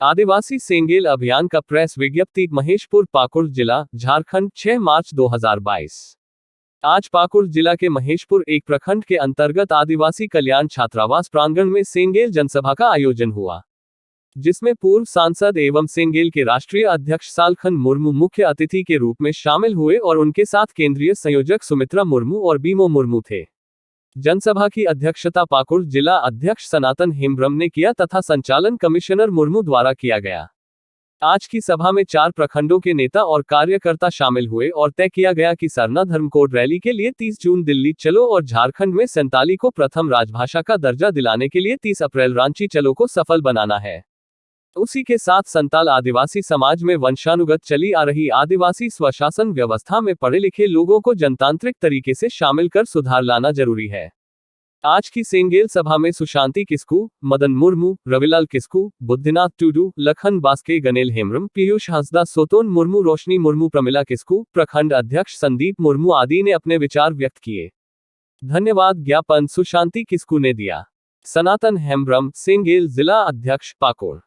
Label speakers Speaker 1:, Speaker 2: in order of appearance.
Speaker 1: आदिवासी सेंगेल अभियान का प्रेस विज्ञप्ति महेशपुर पाकुड़ जिला झारखंड 6 मार्च 2022। आज पाकुड़ जिला के महेशपुर एक प्रखंड के अंतर्गत आदिवासी कल्याण छात्रावास प्रांगण में सेंगेल जनसभा का आयोजन हुआ, जिसमें पूर्व सांसद एवं सेंगेल के राष्ट्रीय अध्यक्ष सालखन मुर्मू मुख्य अतिथि के रूप में शामिल हुए और उनके साथ केंद्रीय संयोजक सुमित्रा मुर्मू और बीमो मुर्मू थे। जनसभा की अध्यक्षता पाकुड़ जिला अध्यक्ष सनातन हेम्ब्रम ने किया तथा संचालन कमिश्नर मुर्मू द्वारा किया गया। आज की सभा में 4 प्रखंडों के नेता और कार्यकर्ता शामिल हुए और तय किया गया कि सरना धर्मकोड रैली के लिए 30 जून दिल्ली चलो और झारखंड में संताली को प्रथम राजभाषा का दर्जा दिलाने के लिए 30 अप्रैल रांची चलो को सफल बनाना है। उसी के साथ संताल आदिवासी समाज में वंशानुगत चली आ रही आदिवासी स्वशासन व्यवस्था में पढ़े लिखे लोगों को जनतांत्रिक तरीके से शामिल कर सुधार लाना जरूरी है। आज की सेंगेल सभा में सुशांति किस्कू, मदन मुर्मू, रविलाल किस्कू, बुद्धिनाथ टूडू, लखन बास्के, गनेल हेम्ब्रम, पीयूष हंसदा, सोतोन मुर्मू, रोशनी मुर्मू, प्रमिला किस्कू, प्रखंड अध्यक्ष संदीप मुर्मू आदि ने अपने विचार व्यक्त किए। धन्यवाद ज्ञापन सुशांति किस्कू ने दिया। सनातन हेम्ब्रम, सेंगेल जिला अध्यक्ष पाकुड़।